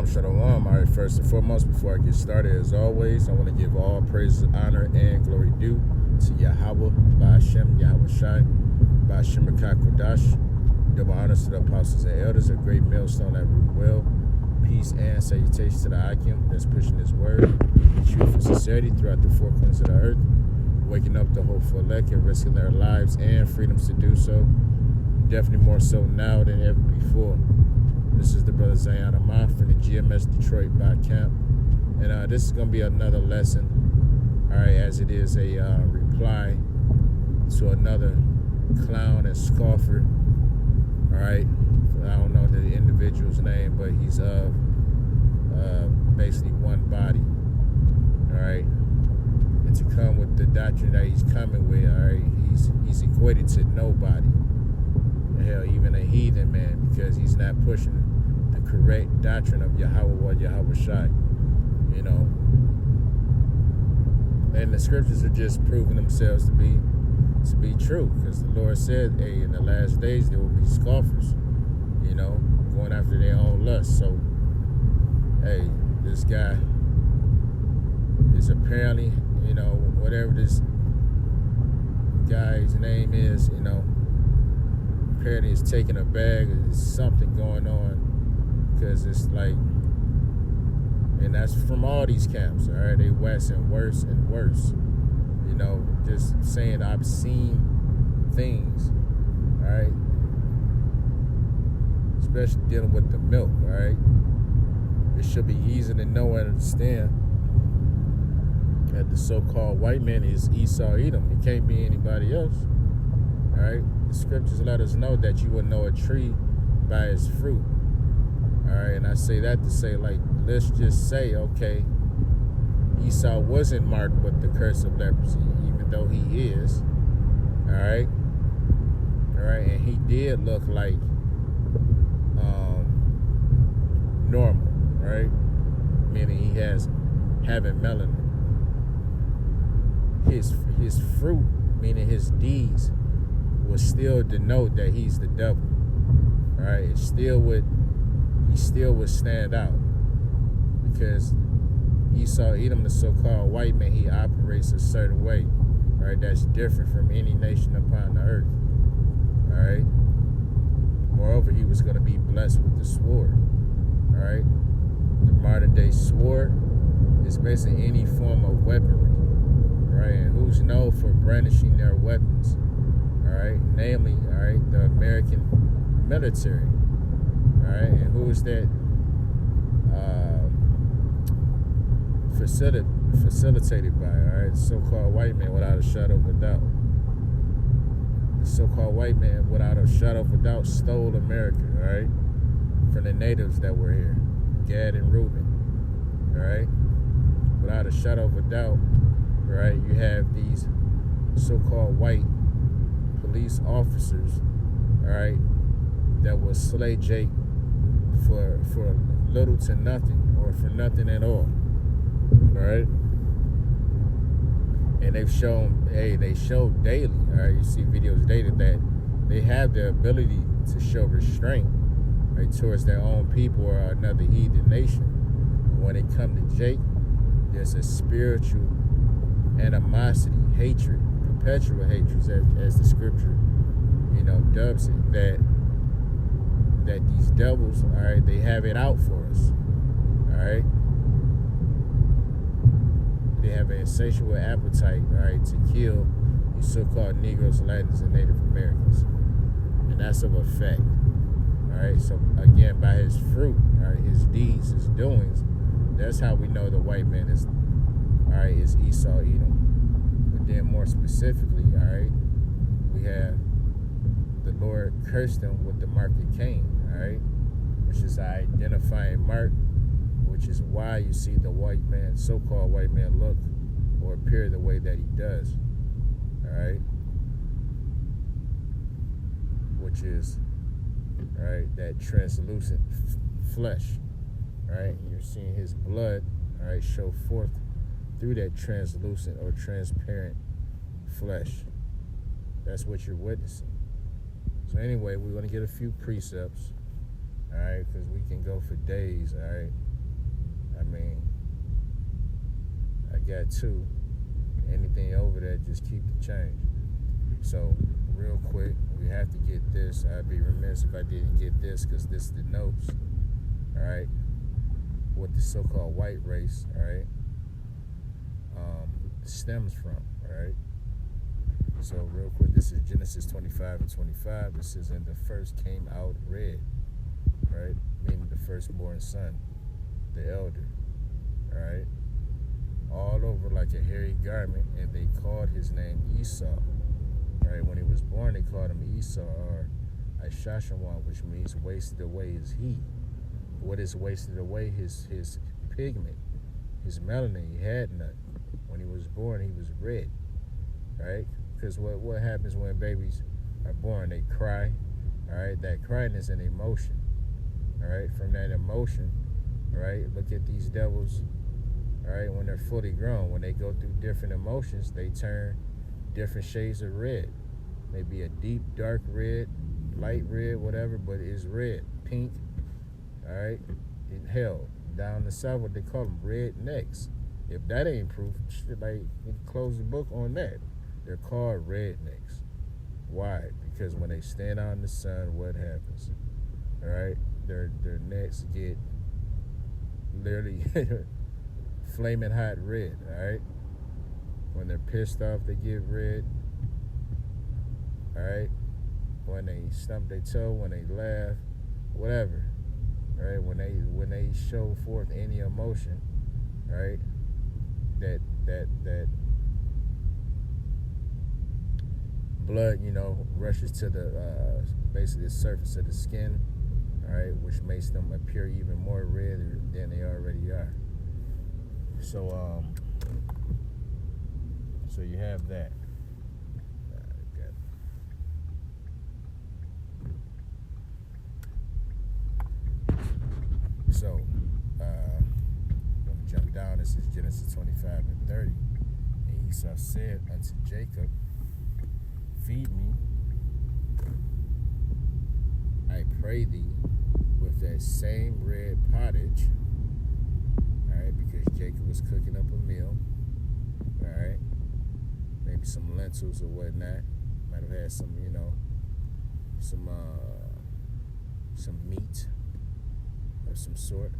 Shalom. All right, first and foremost, before I get started, as always, I want to give all praise, honor, and glory due to Yahweh, Ba'ashem, Yahweh Shai, Ba'ashem Akak Kodash. Double honors to the apostles and elders, a great millstone that root well. Peace and salutations to the Akim that's pushing his word, truth and sincerity throughout the four corners of the earth, waking up the hopeful elect and risking their lives and freedoms to do so. Definitely more so now than ever before. This is the brother Maan from the GMS Detroit Bot Camp, and this is going to be another lesson, all right, as it is a reply to another clown and scoffer, all right. I don't know the individual's name, but he's of basically one body, all right, and to come with the doctrine that he's coming with, all right, he's equated to nobody. Hell, even a heathen man, because he's not pushing the correct doctrine of Yahweh or Yahweh Shai, you know. And the scriptures are just proving themselves to be true, because the Lord said, hey, in the last days there will be scoffers, you know, going after their own lust. So, hey, this guy is apparently, you know, whatever this guy's name is, you know, apparently is taking a bag. There's something going on, because it's like, and that's from all these camps, all right? They waxing worse and worse, you know, just saying obscene things, all right? Especially dealing with the milk, all right? It should be easy to know and understand that the so-called white man is Esau Edom. He can't be anybody else, all right? The scriptures let us know that you will know a tree by its fruit. All right, and I say that to say, like, let's just say, okay, Esau wasn't marked with the curse of leprosy, even though he is. All right, and he did look like normal, right? Meaning he has having melanin. His fruit, meaning his deeds, will still denote that he's the devil. All right, he still would stand out, because Esau Edom, the so-called white man, he operates a certain way, right? That's different from any nation upon the earth. All right. Moreover, he was going to be blessed with the sword. All right. The modern day sword is basically any form of weaponry, right? And who's known for brandishing their weapons? All right, namely, all right, the American military, all right, and who is that facilitated by, all right, the so-called white man, without a shadow of a doubt. The so-called white man, without a shadow of a doubt, stole America, all right, from the natives that were here, Gad and Reuben, all right, without a shadow of a doubt, all right, you have these so-called white police officers, all right, that will slay Jake for little to nothing, or for nothing at all, all right? And they've shown, they show daily, all right? You see videos daily that they have the ability to show restraint, right, towards their own people or another heathen nation. When it comes to Jake, there's a spiritual animosity, hatred, perpetual hatred, as the scripture, you know, dubs it, that these devils, all right, they have it out for us, all right? They have an insatiable appetite, all right, to kill these so-called Negroes, Latins, and Native Americans, and that's of a fact, all right? So again, by his fruit, all right, his deeds, his doings, that's how we know the white man is, all right, is Esau Edom. Then more specifically, all right, we have the Lord cursed them with the mark of Cain, all right, which is an identifying mark, which is why you see the white man, so-called white man, look or appear the way that he does, all right, which is, all right, that translucent flesh, all right, and you're seeing his blood, all right, show forth through that translucent or transparent flesh. That's what you're witnessing. So anyway, we're going to get a few precepts, all right, because we can go for days, all right, I mean, I got 2. Anything over that, just keep the change. So, real quick, we have to get this. I'd be remiss if I didn't get this, because this is the notes, all right, what the so-called white race, all right, stems from, all right. So, real quick, this is Genesis 25:25. This is, and the first came out red, right, meaning the firstborn son, the elder, all right, all over like a hairy garment, and they called his name Esau. Right, when he was born, they called him Esau, or Ashashawan, which means wasted away is he. What is wasted away? His pigment, his melanin. He had none. When he was born, he was red. Right? Because what happens when babies are born? They cry. All right? That crying is an emotion. All right? From that emotion, all right? Look at these devils. All right? When they're fully grown, when they go through different emotions, they turn different shades of red. Maybe a deep, dark red, light red, whatever, but it's red, pink, all right? In hell, down the south, what they call them, rednecks. If that ain't proof, like, you close the book on that. They're called rednecks. Why? Because when they stand out in the sun, what happens? All right? Their necks get literally flaming hot red, all right? When they're pissed off, they get red. All right? When they stump their toe, when they laugh, whatever. All right? When they show forth any emotion, all right? That blood, rushes to the basically the surface of the skin, all right, which makes them appear even more red than they already are. So So you have that. So, I'm going to jump down. This is Genesis 25:30. And Esau said unto Jacob, feed me, I pray thee, with that same red pottage. All right, because Jacob was cooking up a meal. All right, maybe some lentils or whatnot. Might have had some, some meat of some sort.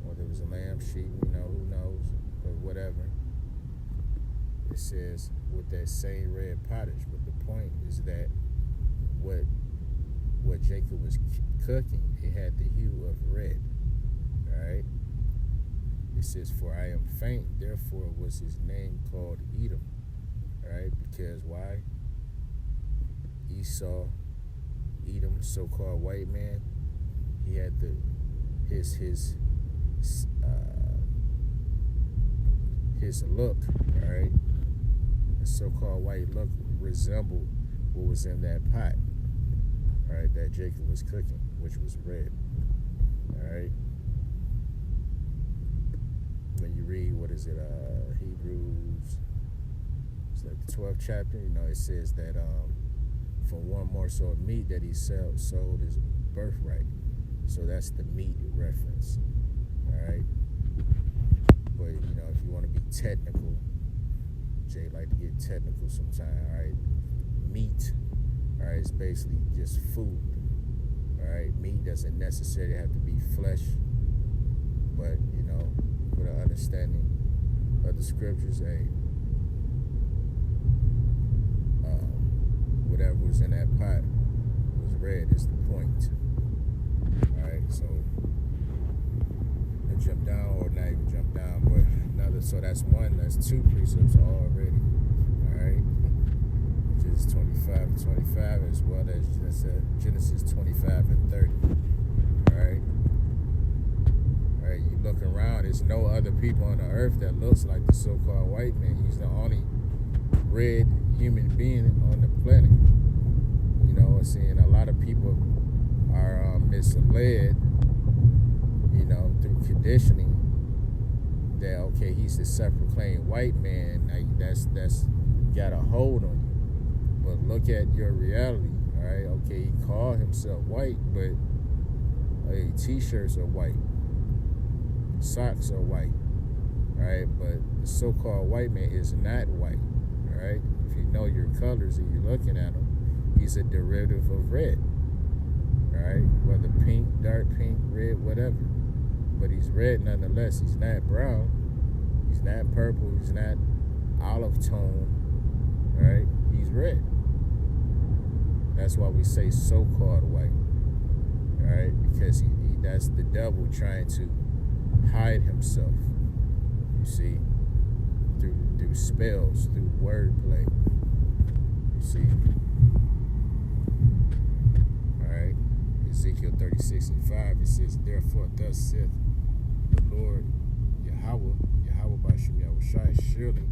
Or there was a lamb, sheep, who knows, but whatever. It says with that same red pottage, but the point is that what Jacob was cooking, it had the hue of red. All right. It says, for I am faint, therefore was his name called Edom. All right, because why? Esau, Edom, so-called white man, he had his look, all right, the so-called white look resembled what was in that pot, all right, that Jacob was cooking, which was red, all right. When you read, Hebrews, it's like the 12th chapter, it says that for one morsel of meat that he sold his birthright. So that's the meat reference, all right? But, if you want to be technical, Jay like to get technical sometimes, all right? Meat, all right, is basically just food, all right? Meat doesn't necessarily have to be flesh, but, for the understanding of the scriptures, whatever was in that pot was red is the point. Alright, so I jump down, or not even jump down, but another, so that's two precepts already. Alright, which is 25:25, as well as Genesis 25:30. Alright. Alright, you look around, there's no other people on the earth that looks like the so-called white man. He's the only red human being on the planet. Seeing a lot of people are misled, through conditioning that, okay, he's the self-proclaimed white man. That's got a hold on you. But look at your reality, all right? Okay, he called himself white, but Hey, t-shirts are white, socks are white, right? But the so-called white man is not white, right? If you know your colors and you're looking at him, he's a derivative of red, right? Whether pink, dark pink, red, whatever. But he's red nonetheless. He's not brown. He's not purple. He's not olive tone, right? He's red. That's why we say so-called white, right? Because that's the devil trying to hide himself, you see, through spells, through wordplay, you see. All right, Ezekiel 36:5, it says, therefore thus saith the Lord Yahweh B'Shem Yahushai, surely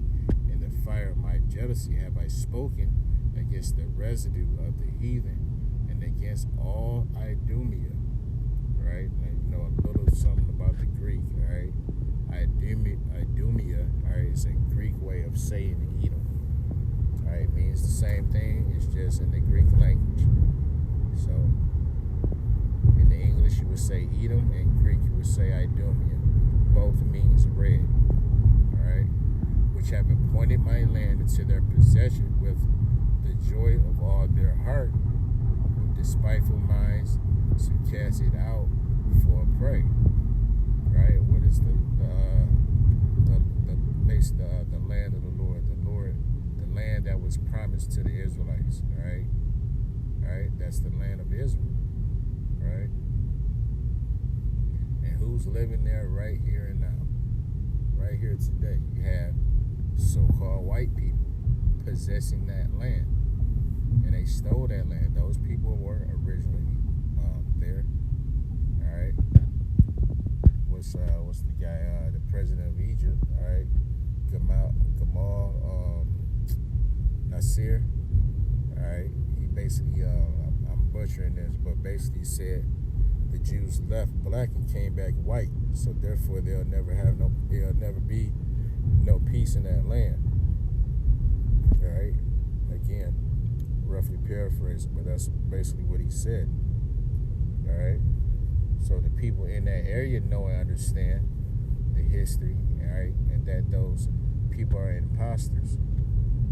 in the fire of my jealousy have I spoken against the residue of the heathen and against all Idumea, right? Now, you know a little something about the Greek, all right? Idumea, all right, is a Greek way of saying Edom. All right, it means the same thing, it's just in the Greek language. So, in the English you would say Edom, in Greek you would say Idumea. Both means red, all right? Which have appointed my land into their possession with the joy of all their heart, with despiteful minds, to cast it out for a prey. Right? What is the land of the Lord? The land that was promised to the Israelites. Right? Right? That's the land of Israel. Right? And who's living there right here and now? Right here today. You have so-called white people possessing that land. And they stole that land. Those people were originally there. All right. What's the guy? The president of Egypt. All right. Gamal Nasir. All right. He basically, I'm butchering this, but basically said the Jews left black and came back white. So therefore, there'll never be no peace in that land. All right. Again, roughly paraphrasing, but that's basically what he said. All right. So the people in that area know and understand the history, all right, and that those people are imposters.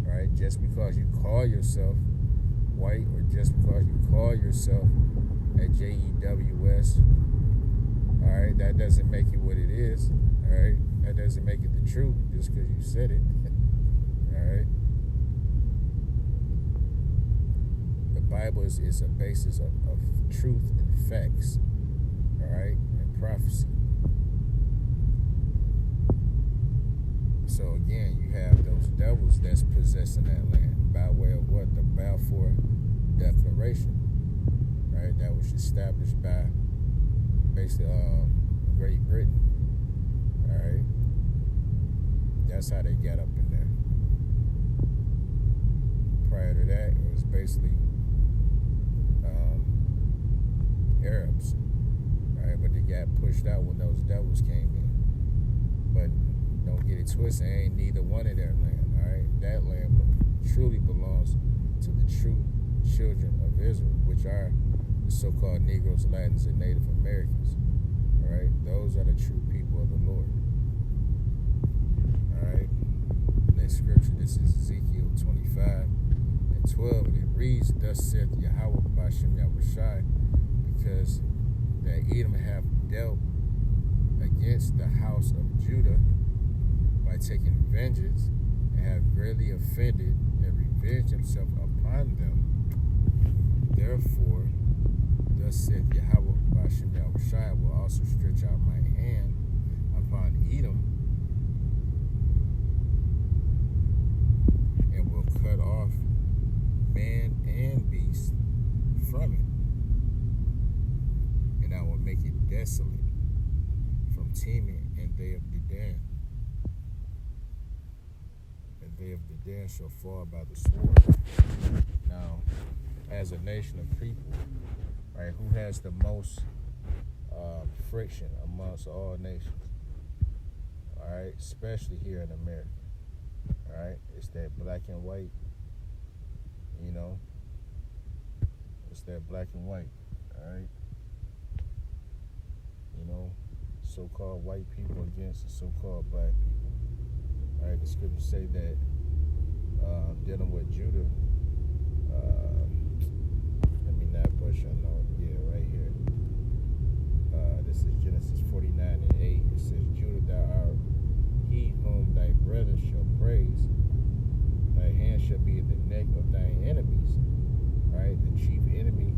All right. Just because you call yourself white, or just because you call yourself a JEWS, all right, that doesn't make it what it is. All right. That doesn't make it the truth just because you said it. All right. The Bible is a basis of truth and facts, all right, and prophecy. So again, you have those devils that's possessing that land by way of what? The Balfour Declaration, right? That was established by basically Great Britain, all right? That's how they got up in there. Prior to that, it was basically Arabs, right? But they got pushed out when those devils came in. But don't get it twisted, ain't neither one of their land, all right? That land truly belongs to the true children of Israel, which are the so-called Negroes, Latins, and Native Americans, all right? Those are the true people of the Lord, all right? Next scripture, this is Ezekiel 25:12, and it reads, thus saith Yahweh B'Shem Yahushai, because that Edom have dealt against the house of Judah by taking vengeance, and have greatly offended and revenged himself upon them. Therefore, thus saith Yahweh B'Shem Yahushai, I will also stretch out my hand upon Edom, and will cut off man and beast from it. And I will make it desolate from Teman and they of Dedan. And they of Dedan shall fall by the sword. Now, as a nation of people, right, who has the most friction amongst all nations? All right, especially here in America. All right, it's that black and white. You know, it's that black and white. All right. so-called white people against the so-called black people. All right, the scriptures say that dealing with Judah, let me not push on no, yeah, right here. This is Genesis 49:8. It says, Judah, thou art he whom thy brethren shall praise. Thy hand shall be at the neck of thine enemies. All right, the chief enemy,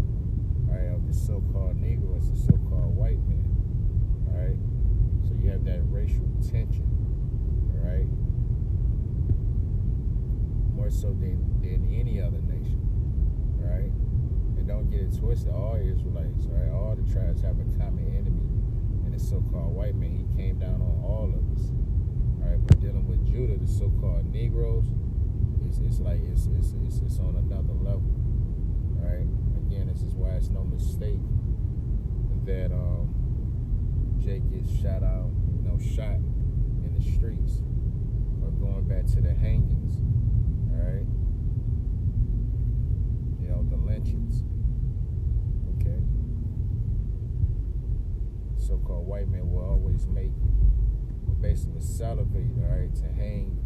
all right, of the so-called Negro is the so-called white man. All right, so you have that racial tension. All right, more so than any other nation. All right, and don't get it twisted. All Israelites, all right, all the tribes have a common enemy, and the so-called white man. He came down on all of us. All right, but dealing with Judah, the so-called Negroes, it's like it's on another level. All right. Again, this is why it's no mistake that Jake gets shot in the streets, or going back to the hangings. All right. The lynchings. Okay. So-called white men will always basically salivate, all right, to hang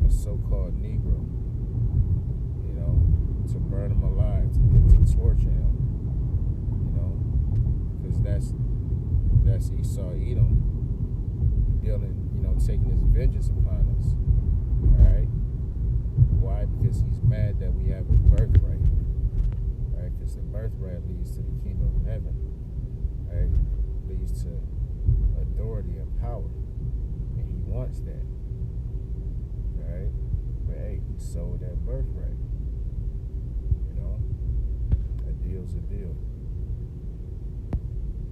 a so-called Negro, to burn him alive, to torture him, because that's Esau Edom dealing, taking his vengeance upon us, all right? Why? Because he's mad that we have a birthright, all right? Because the birthright leads to the kingdom of heaven, right? Leads to authority and power, and he wants that. Right? But hey, he sold that birthright. A deal's a deal.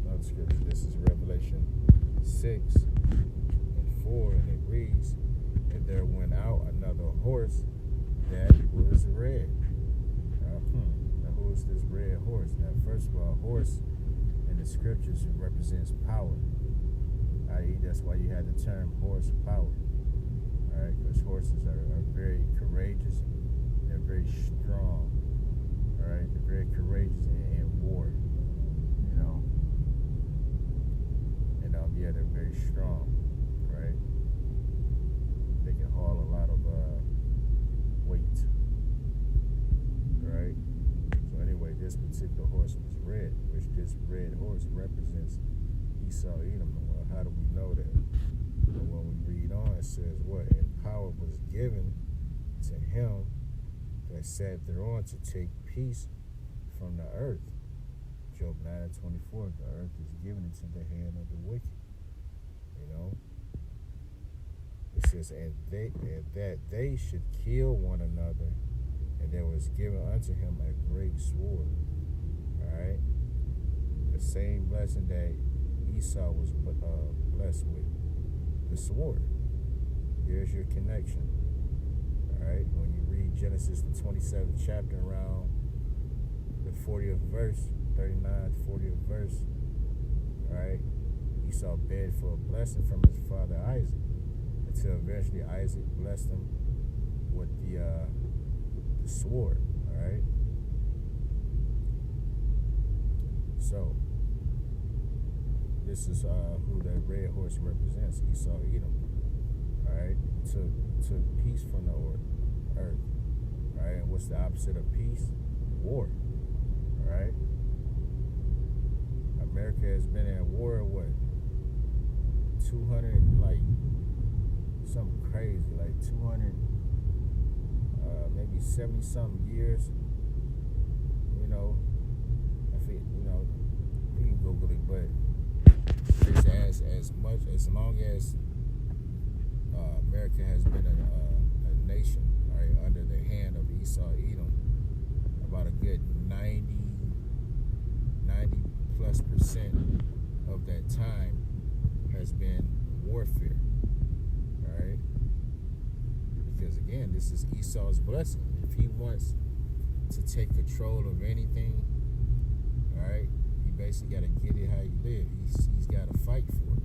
Another scripture, this is Revelation 6:4, and it reads, and there went out another horse that was red. Now who is this red horse? Now, first of all, horse in the scriptures represents power. I.e., that's why you had the term horse power. All right, because horses are very courageous. They're very strong. All right, they're very courageous in war. They're very strong. Right, they can haul a lot of weight. Right. So anyway, this particular horse was red, which this red horse represents Esau Edom. Well, how do we know that? But when we read on, it says what? And power was given to him that sat thereon to take peace from the earth. Job 9:24, the earth is given into the hand of the wicked. It says, and that they should kill one another, and there was given unto him a great sword. All right? The same blessing that Esau was blessed with. The sword. Here's your connection. All right, when you read Genesis, the 27th chapter, around the 40th verse, 39th, 40th verse, all right, Esau begged for a blessing from his father Isaac, until eventually Isaac blessed him with the sword. All right. So this is who that red horse represents, Esau Edom. All right, took peace from the earth. All right, and what's the opposite of peace? War. All right. America has been at war, what, 200, like something crazy, like 200, maybe 70 something years. I think, you can Google it, but it's as long as America has been a nation, right, under the hand of Esau Edom, about a good 90+% of that time has been warfare. All right, because again, this is Esau's blessing. If he wants to take control of anything, all right, he basically got to get it how you live. He's got to fight for it.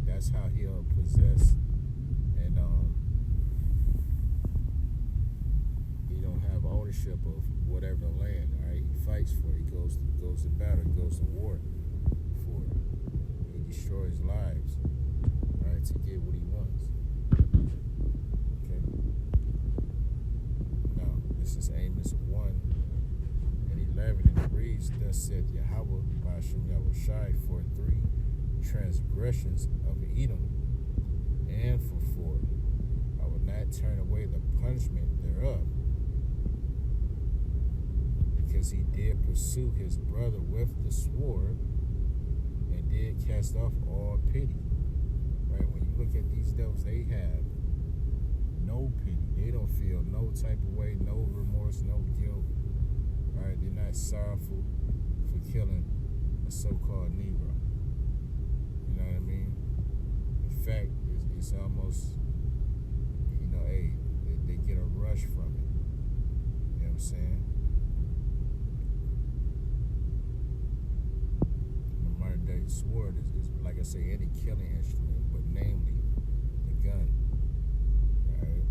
That's how he'll possess, and he don't have ownership of whatever land. All right, he fight fights for it. He goes to battle. He goes to war for it. He destroys lives, right, to get what he wants. Okay. Now, this is Amos 1:11, and it reads, "Thus saith Yahweh, Ba'ashem Yahushai, for 3 transgressions of Edom, and for 4, I will not turn away the punishment thereof, because he did pursue his brother with the sword, and did cast off all pity." Right? When you look at these devils, they have no pity. They don't feel no type of way, no remorse, no guilt. Right? They're not sorrowful for killing a so-called Negro. You know what I mean? In fact, it's almost, hey, they get a rush from it. You know what I'm saying? The modern day sword is, like I say, any killing instrument, but namely the gun. Alright?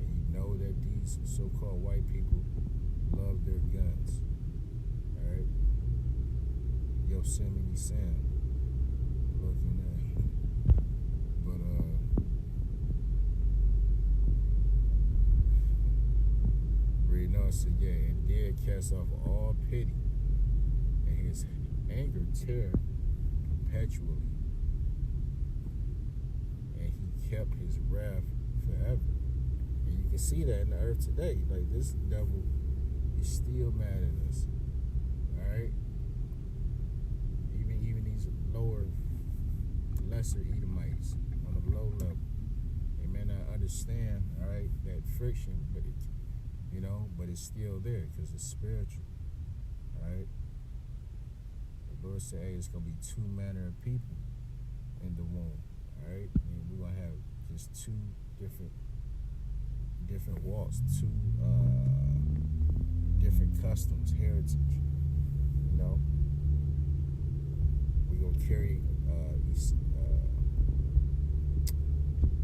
And you know that these so-called white people love their guns. Alright? Yosemite Sam. Looking at. But reading on, said, yeah, and did cast off all pity, and his anger tear perpetually, and he kept his wrath forever. And you can see that in the earth today. Like, this devil is still mad at us. Alright? Even these lower, lesser Edomites on a low level, they may not understand, alright, that friction, but but it's still there because it's spiritual. Alright? The Lord said, hey, it's gonna be 2 manner of people in the womb. Alright? And we're gonna have just 2 different walks, 2 different customs, heritage. We're gonna carry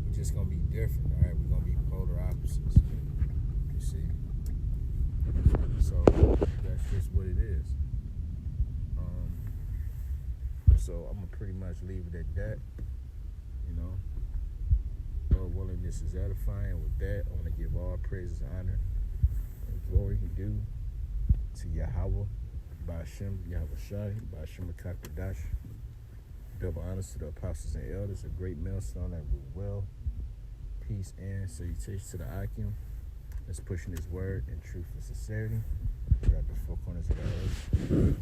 we're just gonna be different. Alright? We're gonna be polar opposites. You see? So that's just what it is. So I'm gonna pretty much leave it at that. Lord willing, this is edifying. With that, I want to give all praises, honor, and glory due to Yahweh, Ba'ashem Yahushai, Ba'ashem Kakadash. Double honors to the apostles and elders, a great millstone that rule well, peace and salutations to the Akim that's pushing his word in truth and sincerity throughout the 4 corners of the earth.